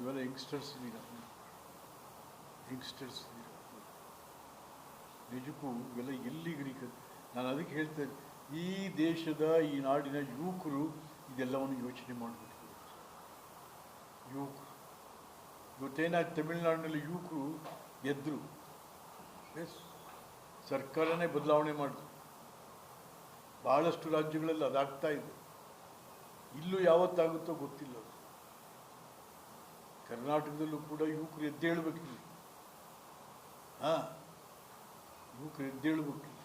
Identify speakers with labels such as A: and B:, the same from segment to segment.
A: ಇವೆಲ್ಲ ಯಂಗ್ಸ್ಟರ್ಸ್ ಇದ್ದೀರ, ಯಂಗ್ಸ್ಟರ್ಸ್ ಇದ್ದೀರ, ನಿಜಕ್ಕೂ ಇವೆಲ್ಲ ಎಲ್ಲಿ ಗಡಿಕ. ನಾನು ಅದಕ್ಕೆ ಹೇಳ್ತೇನೆ, ಈ ದೇಶದ ಈ ನಾಡಿನ ಯುವಕರು ಇದೆಲ್ಲವನ್ನು ಯೋಚನೆ ಮಾಡಬೇಕು. ಯುವಕರು ಇವತ್ತೇನಾಯ್ತು, ತಮಿಳುನಾಡಿನಲ್ಲಿ ಯುವಕರು ಎದ್ರು, ಎಸ್ ಸರ್ಕಾರನೇ ಬದಲಾವಣೆ ಮಾಡಿದ್ರು. ಭಾಳಷ್ಟು ರಾಜ್ಯಗಳಲ್ಲಿ ಅದಾಗ್ತಾ ಇದೆ. ಇಲ್ಲೂ ಯಾವತ್ತಾಗುತ್ತೋ ಗೊತ್ತಿಲ್ಲ. ಕರ್ನಾಟಕದಲ್ಲೂ ಕೂಡ ಯುವಕರು ಎದ್ದೇಳಬೇಕಿಲ್ಲ. ಯುವಕರು ಎದ್ದೇಳಬೇಕಿಲ್ಲ.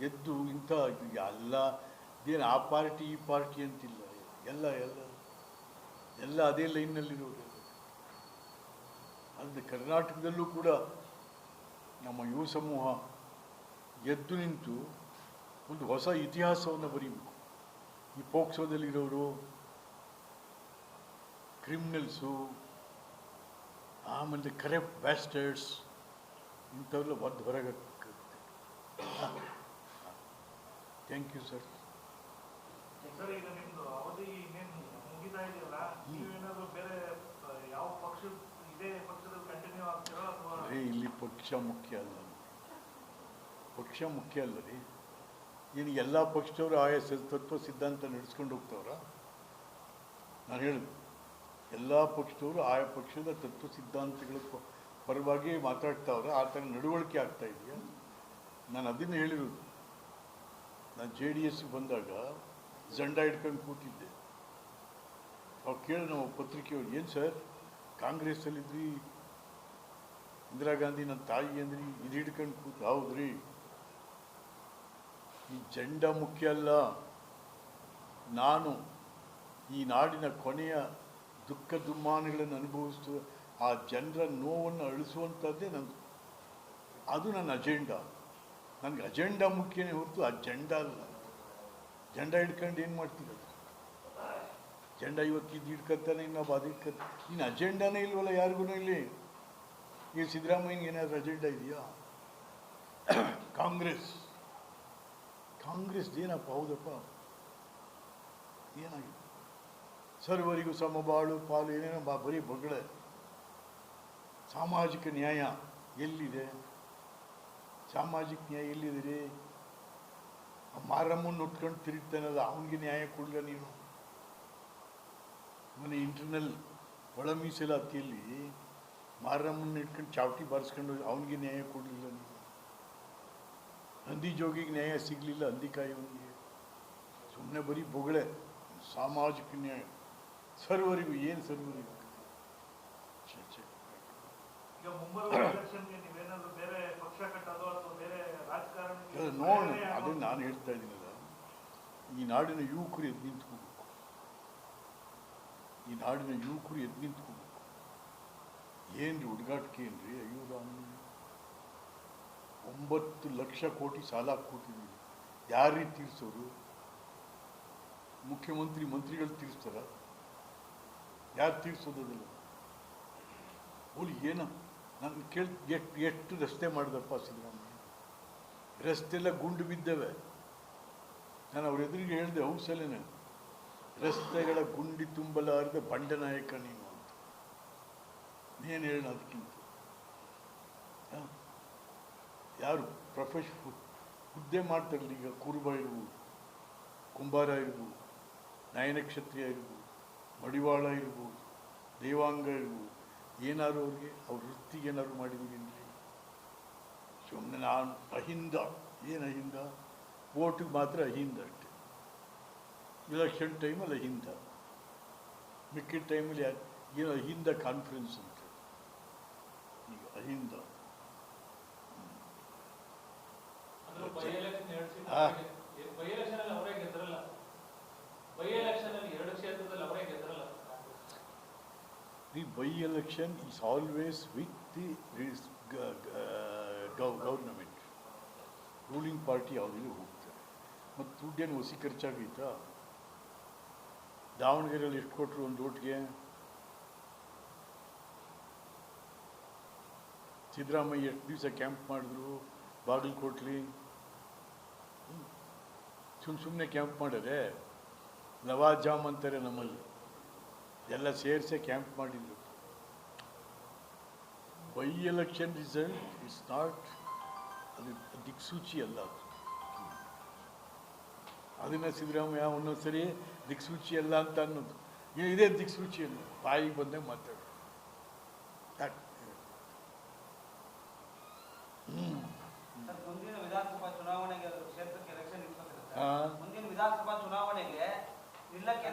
A: ಎದ್ದು ಇಂಥ ಎಲ್ಲ ಇದೇನು ಆ ಪಾರ್ಟಿ ಈ ಪಾರ್ಟಿ ಅಂತಿಲ್ಲ, ಎಲ್ಲ ಎಲ್ಲ ಎಲ್ಲ ಅದೇ ಲೈನ್ನಲ್ಲಿರೋರು. ಅಂದರೆ ಕರ್ನಾಟಕದಲ್ಲೂ ಕೂಡ ನಮ್ಮ ಯುವ ಸಮೂಹ ಎದ್ದು ನಿಂತು ಒಂದು ಹೊಸ ಇತಿಹಾಸವನ್ನು ಬರೀಬೇಕು. ಈ ಪೋಕ್ಸೋದಲ್ಲಿರೋರು, ಕ್ರಿಮಿನಲ್ಸು, ಆಮೇಲೆ ಕರಪ್ಟ್ ಬ್ಯಾಸ್ಟರ್ಡ್ಸ್, ಇಂಥವೆಲ್ಲ ಒದ್ದು ಹೊರಗೆ. Thank you sir.
B: ಈಗ ನಿಮ್ಮದು ಅವಧಿ ಇನ್ನೇನು ಮುಗಿತಾ ಇದೆಯಲ್ಲ, ನೀವೇನಾದರೂ ಬೇರೆ ಯಾವ ಪಕ್ಷ ಇದೇ ಪಕ್ಷದಲ್ಲಿ ಕಂಟಿನ್ಯೂ ಆಗ್ತೀರೋ ಅಥವಾ?
A: ಇಲ್ಲಿ ಪಕ್ಷ ಮುಖ್ಯ ಅಲ್ಲ, ಪಕ್ಷ ಮುಖ್ಯ ಅಲ್ಲ ರೀ. ಏನು ಎಲ್ಲ ಪಕ್ಷದವರು ಆಯಾ ತತ್ವ ಸಿದ್ಧಾಂತ ನಡೆಸ್ಕೊಂಡು ಹೋಗ್ತವ್ರ? ನಾನು ಹೇಳಿದೆ, ಎಲ್ಲ ಪಕ್ಷದವರು ಆಯಾ ಪಕ್ಷದ ತತ್ವ ಸಿದ್ಧಾಂತಗಳ ಪರವಾಗಿ ಮಾತಾಡ್ತಾವ್ರೆ. ಆ ಥರ ನಡವಳಿಕೆ ಆಗ್ತಾ ಇದೆಯಾ? ನಾನು ಅದನ್ನು ಹೇಳಿರೋದು. ನಾನು JDS ಬಂದಾಗ ಜಂಡ ಹಿಡ್ಕೊಂಡು ಕೂತಿದ್ದೆ. ಅವ್ರು ಕೇಳಿ ನಾವು ಪತ್ರಿಕೆಯವ್ರು, ಏನು ಸರ್ ಕಾಂಗ್ರೆಸ್ಸಲ್ಲಿದ್ರಿ, ಇಂದಿರಾ ಗಾಂಧಿ ನನ್ನ ತಾಯಿ ಅಂದ್ರಿ, ಇದು ಹಿಡ್ಕೊಂಡು ಕೂತು. ಹೌದ್ರಿ, ಈ ಜೆಂಡ ಮುಖ್ಯ ಅಲ್ಲ. ನಾನು ಈ ನಾಡಿನ ಕೊನೆಯ ದುಃಖ ದುಮ್ಮಾನಗಳನ್ನು ಅನುಭವಿಸುವ ಆ ಜನರ ನೋವನ್ನು ಅಳಿಸುವಂಥದ್ದೇ ಅದು ನನ್ನ ಅಜೆಂಡಾ. ನನಗೆ ಅಜೆಂಡಾ ಮುಖ್ಯನೇ ಹೊರತು ಅಜೆಂಡಾ ಅಲ್ಲ. ಜೆಂಡ ಹಿಡ್ಕೊಂಡು ಏನು ಮಾಡ್ತೀರ? ಜೆಂಡ ಇವತ್ತು ಇದು ಹಿಡ್ಕೊತಾನೆ, ಇನ್ನೊಬ್ಬ ಅದು ಹಿಡ್ಕೊತ. ಇನ್ನು ಅಜೆಂಡಾನೇ ಇಲ್ವಲ್ಲ ಯಾರಿಗೂ ಇಲ್ಲಿ. ಈ ಸಿದ್ದರಾಮಯ್ಯನಿಗೆ ಏನಾದರೂ ಅಜೆಂಡಾ ಇದೆಯಾ? ಕಾಂಗ್ರೆಸ್ ಏನಪ್ಪ? ಹೌದಪ್ಪ, ಏನಾಗಿದೆ? ಸರ್ವರಿಗೂ ಸಮಬಾಳು ಪಾಲು ಏನೇನೋ ಬರೀ ಬೊಗಳೆ. ಸಾಮಾಜಿಕ ನ್ಯಾಯ ಎಲ್ಲಿದೆ? ಸಾಮಾಜಿಕ ನ್ಯಾಯ ಎಲ್ಲಿದೆ ರೀ? ಮಾರಮ್ಮನ್ನು ಉಟ್ಕೊಂಡು ತಿರುಗ್ತಾನಲ್ಲ, ಅವನಿಗೆ ನ್ಯಾಯ ಕೊಡಲ್ಲ ನೀನು. ಮನೆ ಇಂಟರ್ನಲ್ ಒಳ ಮೀಸಲಾತಿಯಲ್ಲಿ ಮಾರಮ್ಮನ್ನು ಇಟ್ಕೊಂಡು ಚಾವಟಿ ಬಾರಿಸ್ಕೊಂಡು ಅವನಿಗೆ ನ್ಯಾಯ ಕೊಡಲಿಲ್ಲ ನೀನು. ಹಂದಿ ಜೋಗಿಗೆ ನ್ಯಾಯ ಸಿಗಲಿಲ್ಲ, ಹಂದಿಕಾಯಿವನಿಗೆ. ಸುಮ್ಮನೆ ಬರೀ ಬೊಗಳೆ. ಸಾಮಾಜಿಕ ನ್ಯಾಯ ಸರ್ವರಿಗೂ ಏನು ಸರ್ವರಿಗೂ?
B: ಈಗ ಮುಂಬರುವ ಎಲೆಕ್ಷನ್ಗೆ ನೀವೇನಾದರೂ ಬೇರೆ ಪಕ್ಷ ಕಟ್ಟೋದು ಅಥವಾ ಬೇರೆ ರಾಜಕಾರಣ
A: ನೋಡೋಣ. ಅದನ್ನು ನಾನು ಹೇಳ್ತಾ ಇದ್ದೀನಲ್ಲ, ಈ ನಾಡಿನ ಯುವಕರು ಎದ್ದು ನಿಂತ್ಕೋಬೇಕು. ಈ ನಾಡಿನ ಯುವಕರು ಎದ್ದು ನಿಂತ್ಕೋಬೇಕು. ಏನ್ರಿ ಹುಡುಗಾಟಿಕೆ ಏನ್ರಿ? ಅಯ್ಯೋ ರಾಮ, 9 ಲಕ್ಷ ಕೋಟಿ ಸಾಲ ಕೂತಿದ್ದೀವಿ. ಯಾರೀ ತೀರ್ಸೋರು? ಮಂತ್ರಿಗಳು ತೀರಿಸ್ತಾರ? ಯಾರು ತೀರ್ಸೋದಿಲ್ಲ? ಅವಳು ಏನು ನಾನು ಎಷ್ಟು ರಸ್ತೆ ಮಾಡಿದಪ್ಪ ಸಿದ್ದರಾಮಯ್ಯ? ರಸ್ತೆಲ್ಲ ಗುಂಡು ಬಿದ್ದವೆ. ನಾನು ಅವ್ರ ಎದುರಿಗೆ ಹೇಳಿದೆ, ಔಸಲೇನೆ, ರಸ್ತೆಗಳ ಗುಂಡಿ ತುಂಬಲಾರದ ಬಂಡನಾಯಕ ನೀನು ಅಂತ. ನೀನು ಹೇಳ ಅದಕ್ಕಿಂತ ಯಾರು ಹುದ್ದೆ ಮಾಡ್ತಾರಲ್ಲ ಈಗ, ಕುರುಬ ಇರ್ಬೋದು, ಕುಂಬಾರ ಇರ್ಬೋದು, ನಯನಕ್ಷತ್ರಿಯ ಇರ್ಬೋದು, ಮಡಿವಾಳ ಇರ್ಬೋದು, ದೇವಾಂಗ ಇರ್ಬೋದು, ಏನಾದ್ರು ಅವ್ರಿಗೆ ಅವ್ರ ವೃತ್ತಿಗೆ ಏನಾದ್ರು ಮಾಡಿದ್ದೀರಿ? ಸುಮ್ಮನೆ ನಾನು ಅಹಿಂದ. ಏನು ಅಹಿಂದ? ವೋಟಿಗೆ ಮಾತ್ರ ಅಹಿಂದ ಅಷ್ಟೆ. ಇಲೆಕ್ಷನ್ ಟೈಮಲ್ಲಿ ಅಹಿಂದ, ಮಿಕ್ಕಿದ ಟೈಮಲ್ಲಿ ಏನೋ ಅಹಿಂದ ಕಾನ್ಫರೆನ್ಸ್ ಅಂತ. ಈಗ AHINDA The by-election is always with the government. Ruling party ಯಾವುದಿಲ್ಲ ಹೋಗ್ತಾರೆ. ಮತ್ತು ದುಡ್ಡೇನು ಹೊಸಿ ಖರ್ಚಾಗೈತಾ? ದಾವಣಗೆರೆಯಲ್ಲಿ ಎಷ್ಟು ಕೊಟ್ಟರು ಒಂದು ಓಟ್ಗೆ? ಸಿದ್ದರಾಮಯ್ಯ ಎಷ್ಟು ದಿವಸ ಕ್ಯಾಂಪ್ ಮಾಡಿದ್ರು ಬಾಗಲಕೋಟ್ಲಿ? ಸುಮ್ಮನೆ ಕ್ಯಾಂಪ್ ಮಾಡ್ಯಾರೆ. ಲವಾಜಾಮ್ ಅಂತಾರೆ ನಮ್ಮಲ್ಲಿ. ಎಲ್ಲ ಸೇರಿಸೇ ಕ್ಯಾಂಪ್ ಮಾಡಿದ್ರು. By election result it's not, ಅದು ದಿಕ್ಸೂಚಿ ಅಲ್ಲ ಅದು. ಅದನ್ನು ಸಿದ್ದರಾಮಯ್ಯ ಒಂದೊಂದ್ಸರಿ ದಿಕ್ಸೂಚಿ ಅಲ್ಲ ಅಂತ ಅನ್ನೋದು, ಇದೇ ದಿಕ್ಸೂಚಿ ಅಲ್ಲ, ಬಾಯಿಗೆ ಬಂದಾಗ ಮಾತಾಡೋದು.
C: ಮುಂದಿನ ವಿಧಾನಸಭಾ ಚುನಾವಣೆಗೆ ಕ್ಷೇತ್ರಕ್ಕೆ ಎಲೆಕ್ಷನ್ ನಿಲ್ಸೋದಿರುತ್ತೆ.
A: ಹಾಂ,
C: ಮುಂದಿನ ವಿಧಾನಸಭಾ ಚುನಾವಣೆಗೆ ನಿಲ್ಲಕ್ಕೆ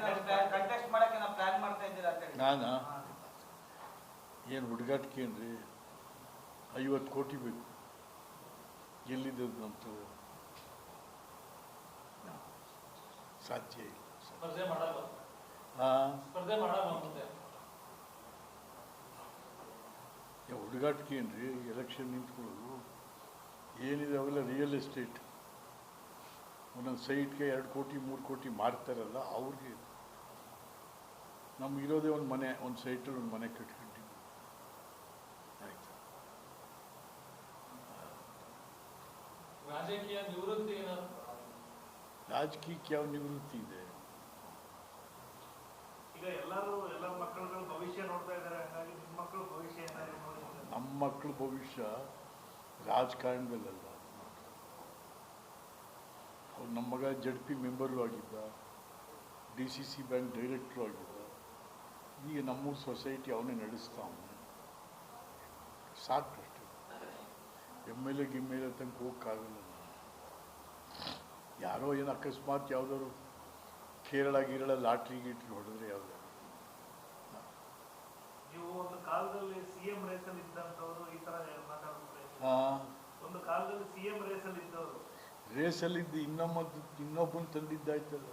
C: ಕಂಟೆಸ್ಟ್ ಮಾಡಕ್ಕೆ ನಾವು ಪ್ಲಾನ್ ಮಾಡ್ತಾ ಇದ್ದೀರಾ ಅಂತ ಹೇಳಿ.
A: ನಾನು ಏನು ಹುಡುಗಾಟಿಕೆ ಅಂದರೆ 50 ಕೋಟಿ ಬೇಕು, ಎಲ್ಲಿದ್ದದು ನಮ್ಮದು ಸಾಧ್ಯ ಇಲ್ಲ.
B: ಸ್ಪರ್ಧೆ ಮಾಡಲ್ಲ.
A: ಹಾಂ,
B: ಸ್ಪರ್ಧೆ ಮಾಡಲ್ಲ ಮುಂದೆ.
A: ಹುಡುಗಾಟಿಕೆ ಏನ್ರಿ ಎಲೆಕ್ಷನ್ ನಿಂತ್ಕೊಳ್ಳೋದು ಏನಿದೆ ಅವೆಲ್ಲ ರಿಯಲ್ ಎಸ್ಟೇಟ್. ಒಂದೊಂದು ಸೈಟ್ಗೆ 2 ಕೋಟಿ 3 ಕೋಟಿ ಮಾರ್ತಾರಲ್ಲ ಅವ್ರಿಗೆ. ನಮಗಿರೋದೇ ಒಂದು ಮನೆ, ಒಂದು ಸೈಟಲ್ಲಿ ಒಂದು ಮನೆ ಕಟ್ಕೊಂಡಿದ್ದೀವಿ, ಆಯ್ತು.
B: ರಾಜಕೀಯ ನಿವೃತ್ತಿ ಏನಾದ್ರು?
A: ರಾಜಕೀಯಕ್ಕೆ ಯಾವ ನಿವೃತ್ತಿ ಇದೆ?
B: ಈಗ ಎಲ್ಲ ಮಕ್ಕಳುಗಳ ಭವಿಷ್ಯ ನೋಡ್ತಾ ಇದ್ದಾರೆ, ಹಾಗಾಗಿ ನಿಮ್ಮ ಮಕ್ಕಳ ಭವಿಷ್ಯ ಏನಾದ್ರು ನೋಡಿ.
A: ನಮ್ಮ ಮಕ್ಕಳ ಭವಿಷ್ಯ ರಾಜಕಾರಣದಲ್ಲ. ಅವ್ರು ನಮ್ಮ ಮಗ ZP ಮೆಂಬರು ಆಗಿದ್ದ, DCC ಬ್ಯಾಂಕ್ ಡೈರೆಕ್ಟ್ರು ಆಗಿದ್ದ. ಈಗ ನಮ್ಮೂರು ಸೊಸೈಟಿ ಅವನೇ ನಡೆಸ್ತಾ ಅವನು, ಸಾಕಷ್ಟೆ. MLA ಗಿಮ್ಮೆಲೆ ತನಕ ಹೋಗೋಕ್ಕಾಗಲ್ಲ. ಯಾರೋ ಏನು ಅಕಸ್ಮಾತ್ ಯಾವುದಾದ್ರು ಕೇರಳ ಲಾಟ್ರಿ ಗೀಟ್ರಿ ಹೊಡೆದ್ರೆ ಯಾವ್ದು.
B: ನೀವು ಒಂದು ಕಾಲದಲ್ಲಿ CM ರೇಸಲ್ಲಿ ಇದ್ದಂಥವ್ರು ಈ ತರ ಮಾತಾಡ್ತಾರೆ. ಒಂದು ಕಾಲದಲ್ಲಿ CM ರೇಸಲ್ಲಿ ಇದ್ದವರು,
A: ರೇಸಲ್ಲಿದ್ದು ಇನ್ನೊಬ್ಬನ ತಂದಿದ್ದಾಯ್ತಲ್ಲ,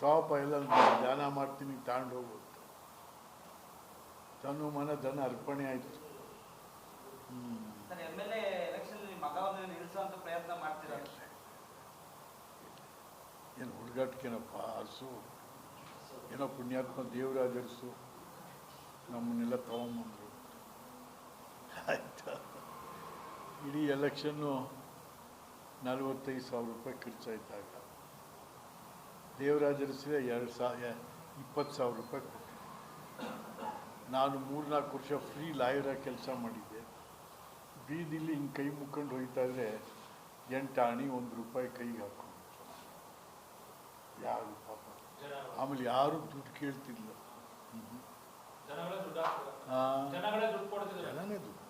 A: ತಾಪ ಎಲ್ಲ ದಾನ ಮಾಡ್ತೀನಿ ತಗೊಂಡು ಹೋಗುತ್ತೆ. ತನು ಮನ ಧನ ಅರ್ಪಣೆ ಆಯ್ತು.
C: ಸರ್, MLA ಎಲೆಕ್ಷನ್ ಮಗವನ್ನು ನಿಲ್ಲಿಸುವಂತ ಪ್ರಯತ್ನ ಮಾಡ್ತೀರಾ?
A: ಏನು ಹುಡುಗಾಟಿಕೆನಪ್ಪ, ಅರಸು ಏನೋ ಪುಣ್ಯಾತ್ಮ ದೇವರಾಜ ಅರಸು ನಮ್ಮನ್ನೆಲ್ಲ ತಗೊಂಬಂದರು, ಆಯ್ತಾ. ಇಡೀ ಎಲೆಕ್ಷನ್ನು 45,000 ರೂಪಾಯಿ ಖರ್ಚಾಯ್ತಾಗ ದೇವರಾಜ ಅರಸಿಗೆ 20,000 ರೂಪಾಯಿ ಕೊಟ್ಟೆ. ನಾನು 3-4 ವರ್ಷ ಫ್ರೀ ಲಾಯರಾಗಿ ಕೆಲಸ ಮಾಡಿದ್ದೆ. ಬೀದಿಲಿ ಹಿಂಗೆ ಕೈ ಮುಕ್ಕೊಂಡು ಹೋಗ್ತಾ ಇದ್ರೆ 8 ಆಣಿ 1 ರೂಪಾಯಿ ಕೈಗೆ ಹಾಕೊಂಡು, ಯಾರು ಪಾಪ. ಆಮೇಲೆ ಯಾರು ದುಡ್ಡು ಕೇಳ್ತಿಲ್ಲ. ಜನನೇ ದುಡ್ಡು,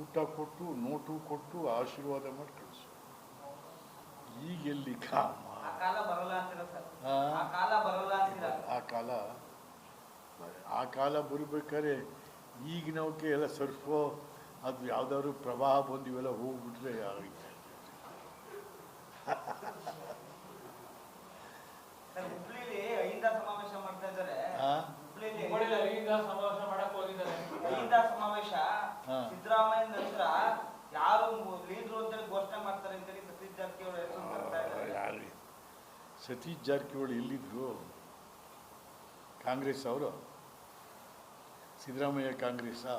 A: ಊಟ ಕೊಟ್ಟು ನೋಟು ಕೊಟ್ಟು ಆಶೀರ್ವಾದ ಮಾಡಿ ಕಳಿಸು. ಈಗ ಎಲ್ಲಿ ಕಾಮ,
C: ಆ ಕಾಲ ಬರಲ್ಲ ಅಂತೀರಾ ಸರ್?
A: ಆ?
C: ಆ ಕಾಲ ಬರಲ್ಲ ಅಂತೀರಾ?
A: ಆ ಕಾಲ ಬರಬೇಕಾದ್ರೆ ಈಗಿನವಕ್ಕೆ ಎಲ್ಲ ಸರ್ಫೋ ಅದು ಯಾವ್ದಾದ್ರು ಪ್ರವಾಹ ಬಂದು ಇವೆಲ್ಲ ಹೋಗ್ಬಿಟ್ರೆ ಆಗೈತೆ.
C: ಸರ್, ಹುಬ್ಳಿಲಿ ಅಹಿಂದ ಸಮಾವೇಶ ಮಾಡ್ತಾ ಇದ್ದಾರೆ. ಹುಬ್ಳಿಲಿ
B: ಅಹಿಂದ ಸಮಾವೇಶ ಮಾಡಕ್ ಹೋಗಿದ್ದಾರೆ.
C: ಅಹಿಂದ ಸಮಾವೇಶ ಸಿದ್ದರಾಮಯ್ಯ ನಂತರ ಯಾರು ಲೀಡ್ರು ಅಂತೇಳಿ ಘೋಷಣೆ ಮಾಡ್ತಾರೆ ಅಂತೇಳಿ ಸತೀಶ್ ಜಾರಕಿಹೊಳಿ ಹೆಸರು ಬರ್ತಾ ಇದ್ದಾರೆ.
A: ಯಾರು ಸತೀಶ್ ಜಾರಕಿಹೊಳಿ ಎಲ್ಲಿದ್ರು? ಕಾಂಗ್ರೆಸ್ ಅವರು, ಸಿದ್ದರಾಮಯ್ಯ ಕಾಂಗ್ರೆಸ್ಸಾ?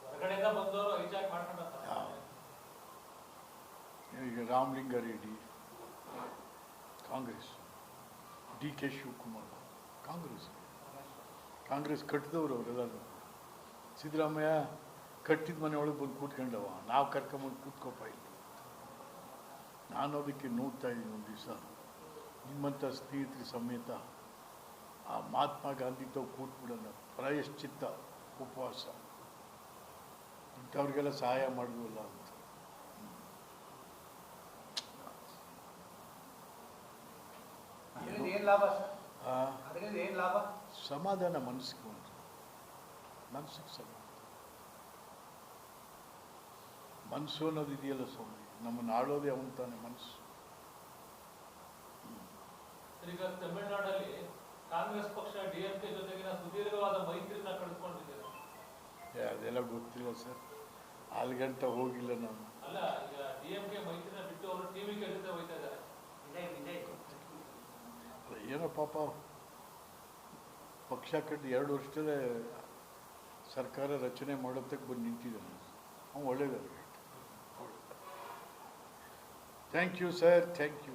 B: ಹೊರಗಡೆಯಿಂದ ಬಂದವರು ಹೈಜಾಕ್ ಮಾಡ್ಕೊಂಡು
A: ಈಗ ರಾಮಲಿಂಗಾರೆಡ್ಡಿ ಕಾಂಗ್ರೆಸ್, DK ಶಿವಕುಮಾರ್ ಕಾಂಗ್ರೆಸ್ ಕಟ್ಟಿದವರು ಅವರೆಲ್ಲರೂ. ಸಿದ್ದರಾಮಯ್ಯ ಕಟ್ಟಿದ ಮನೆ ಒಳಗೆ ಬಂದು ಕೂತ್ಕೊಂಡವ, ನಾವು ಕರ್ಕೊಂಬಂದು ಕೂತ್ಕೊಪ್ಪ ಇಲ್ಲಿ. ನಾನು ಅದಕ್ಕೆ ನೋಡ್ತಾ ಇದ್ದೀನಿ ಒಂದು ದಿವಸ ನಿಮ್ಮಂಥ ಸ್ನೇಹಿತರ ಸಮೇತ ಆ ಮಹಾತ್ಮ ಗಾಂಧಿ ತಾವು ಕೂತ್ಬಿಡೋಣ, ಪ್ರಾಯಶ್ಚಿತ್ತ ಉಪವಾಸ ಇಂಥವ್ರಿಗೆಲ್ಲ ಸಹಾಯ ಮಾಡುವಲ್ಲ ಅಂತ.
C: ಏನ್ ಲಾಭ ಸರ್? ಅದರಿಂದ ಏನ್ ಲಾಭ?
A: ಸಮಾಧಾನ ಮನಸ್ಸಿಗೆ ಉಂಟು, ಮನಸ್ಸಿಗೆ ಸಮಾಧಾನ. ಮನಸ್ಸು ಅನ್ನೋದು ಇದೆಯಲ್ಲ ಸ್ವಾಮಿ, ನಮ್ಮನ್ನು ಆಳೋದೇ ಅವನು ತಾನೆ ಮನಸ್ಸು.
B: ಈಗ ತಮಿಳುನಾಡಲ್ಲಿ ಕಾಂಗ್ರೆಸ್ ಪಕ್ಷ DMK ಜೊತೆಗಿನ ಸುದೀರ್ಘವಾದ ಮೈತ್ರಿನ ಕಳ್ಕೊಂಡಿದ್ದಾರೆ.
A: ಅದೆಲ್ಲ ಗೊತ್ತಿಲ್ಲ ಸರ್, ಅಲ್ಲಿಗಂಟ ಹೋಗಿಲ್ಲ ನಾನು.
B: ಅಲ್ಲ, ಈಗ DMK ಮೈತ್ರಿನ ಬಿಟ್ಟು ಅವರು TVK ಜೊತೆ ಹೋಗ್ತಾ ಇದ್ದಾರೆ.
A: ಏನೋ ಪಾಪ ಪಕ್ಷ ಕಟ್ಟಿ 2 ವರ್ಷದಲ್ಲೇ ಸರ್ಕಾರ ರಚನೆ ಮಾಡೋದಕ್ಕೆ ಬಂದು ನಿಂತಿದ್ದಾನೆ. ಅವ್ನು ಒಳ್ಳೇದಾದ್ರೆ thank you sir, thank you.